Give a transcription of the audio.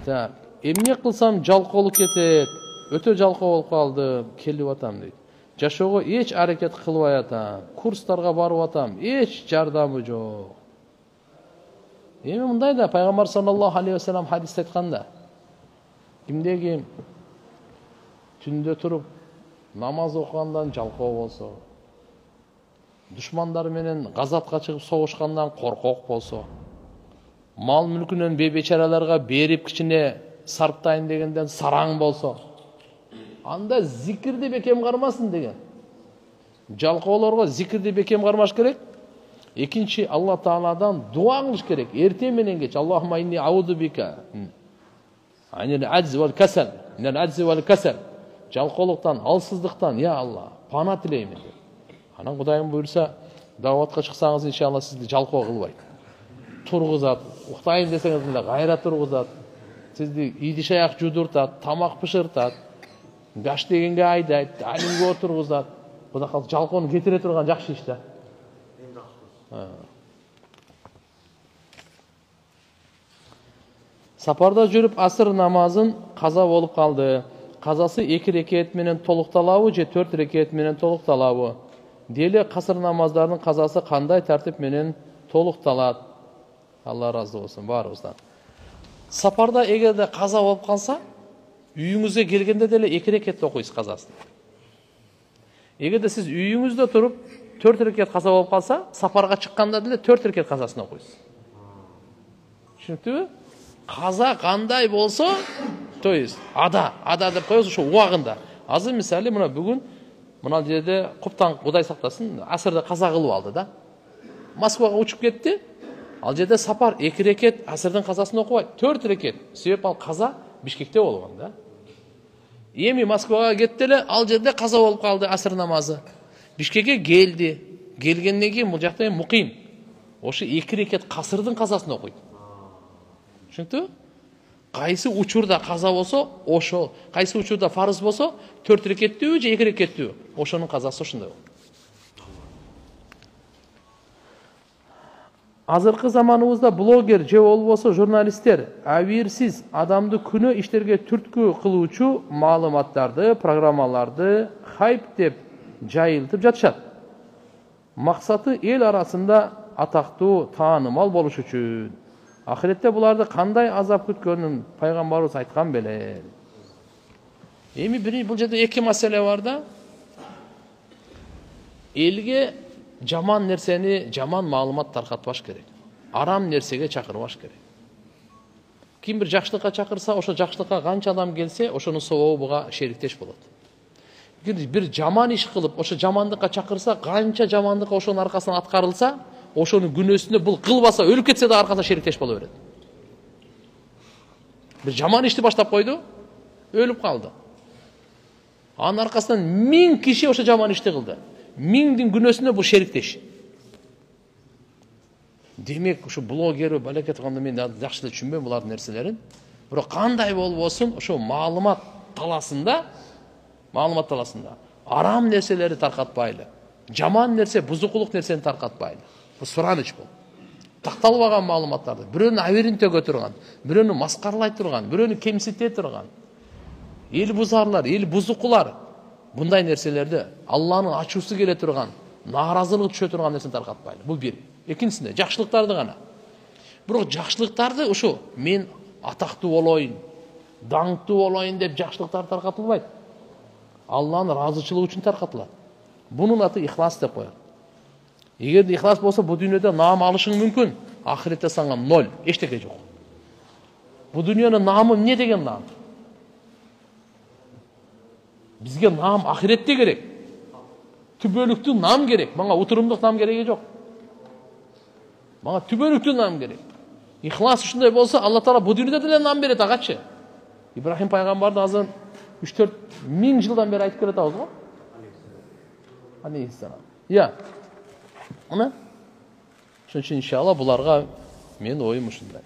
Так, эмне кылсам жалкоолук кетет, өтө жалкоо болуп калдым, келип атам дейт. Жашоого эч аракет кылбай атам, курстарга барып атам, эч жардамы жок. Эми мындай да пайгамбар саллаллаху алейхи вассалам хадисте айтканда, кимде ким түндө туруп намаз окугандан жалкоо болсо, душмандары менен газатка чыгып согушкандан коркок болсо, мал мүлкүнөн бейбечараларга берип кичине сарптайын дегенден сараң болсо, анда зикирди бекем кармасын деген. Жалкоолорго зикирди бекем кармаш керек. Экинчи, Алла Тааладан дуа кылыш керек. Эртең менен кеч Аллахумма инни ауду бика анил аджз вал касал, минал аджз вал касал. Жалкоолуктан, алсыздыктан, я Алла, пана тилеймин деп. Анан Кудайым буйрса, даватка чыксаңыз, иншалла сизди жалкоо кылбайт. Тургузат, уктайын десеңиз деле кайра тургузат. Сизди идиш аяк жудуртат, тамак пышыртат, гаш дегенге айдайт, алимге отургузат. Кудай калса жалкоону кетире турган жакшы иш да. Сапарда жүрүп асыр намазын каза болуп калды. Казасы 2 рекет менен толукталабы же 4 рекет менен толукталабы? Деле касыр намаздардын казасы кандай тартип менен толукталат? Алла разы болсун баарыбыздан. Сапарда эгерде каза болуп калса, үйүңүзгө келгенде деле 2 рекет окуйсуз казасын. Эгерде сиз үйүңүздө туруп 4 рекет каза болуп калса, сапарга чыкканда деле 4 рекет казасын окуйсуз. Түшүнүктүбү? Каза кандай болсо, то есть ада деп коебуз ошо убагында. Азыр мисалы мына бүгүн мына жерде куптан Кудай сактасын, асырда каза кылып алды да. Москвага учуп кетти. Ал жерде сапар 2 рекет асырдын казасын окубайт, 4 рекет. Себеп ал каза Бишкекте болгон да. Эми Москвага кетти эле, ал жерде каза болуп калды асыр намазы. Бишкекке келди. Келгенден кийин бул жакта муким. Ошо 2 рекет касырдын казасын окуйт. Түшүнүктүбү? Кайсы учурда каза болсо, ошо, кайсы учурда фарыз болсо, 4 рекеттүү же 2 рекеттүү, ошонун казасы ошондой болот. Азыркы заманыбызда блогер же болбосо журналисттер абийирсиз адамды күнөө иштерге түрткү кылуучу маалыматтарды, программаларды хайп деп жайылтып жатышат. Максаты эл арасында атактуу, таанымал болуш үчүн. Ахиретте буларды кандай азап күткөнүн пайгамбарыбыз айткан беле. Эми бул жерде 2 маселе бар да. Элге жаман нерсени, жаман маалымат таркатпаш керек. Арам нерсеге чакырбаш керек. Ким бир жакшылыкка чакырса, ошо жакшылыкка канча адам келсе, ошонун сообу буга шериктеш болот. Бир жаман иш кылып, ошо жамандыкка чакырса, канча жамандык ошонун аркасынан аткарылса, ошонун күнөөсүнө бул кылбаса, өлүп кетсе да аркасынан шериктеш боло берет. Бир жаман ишти баштап койду, өлүп калды. Анын аркасынан 1000 киши ошо жаман ишти кылды. 1000дин күнөөсүнө бул шериктеш. Демек, ошо блогер балекет кылганда мен жакшы эле түшүнбөйм булардын нерселерин. Бирок кандай болбосун, ошо маалымат таласында арам нерселерди таркатпайлы. Жаман нерсе, бузукулук нерсени таркатпайлы. Бул сураныч бул. Такталбаган маалыматтарды, бирөөнүн аберин төгө турган, бирөөнү маскарлай турган, бирөөнү кемсите турган, эл бузарлар, эл бузукулар, bunday нерселерди Алланын ачуусу келе турган, нааразылык түшө турган нерсени таркатпайлы. Бул бир. Экинчисинде жакшылыктарды гана. Бирок жакшылыктарды ошо мен атактуу болоюн, даңктуу болоюн деп жакшылыктар таркатылбайт. Алланын ыраазычылыгы үчүн таркатылат. Бунун аты ихлас деп коет. Эгерде ихлас болсо, бу дүйнөдө наам алышың мүмкүн, ахиретте сага 0, эчтеке жок. Бу дүйнөнүн наамы эмне деген наам? Бизге наам ахиретте керек. Түбөлүктүү наам керек. Мага утурумдук наам кереги жок. Мага түбөлүктүү наам керек. Ихлас ушундай болсо, Алла Таала бу дүйнөдө деле наам берет агачы. Ибрахим пайгамбарды азыр 3-4 миң жылдан бери айтып келе атабыз го. Алейхиссалам. Я. Ана? Ошон үчүн иншалла буларга мен оюм ушундай.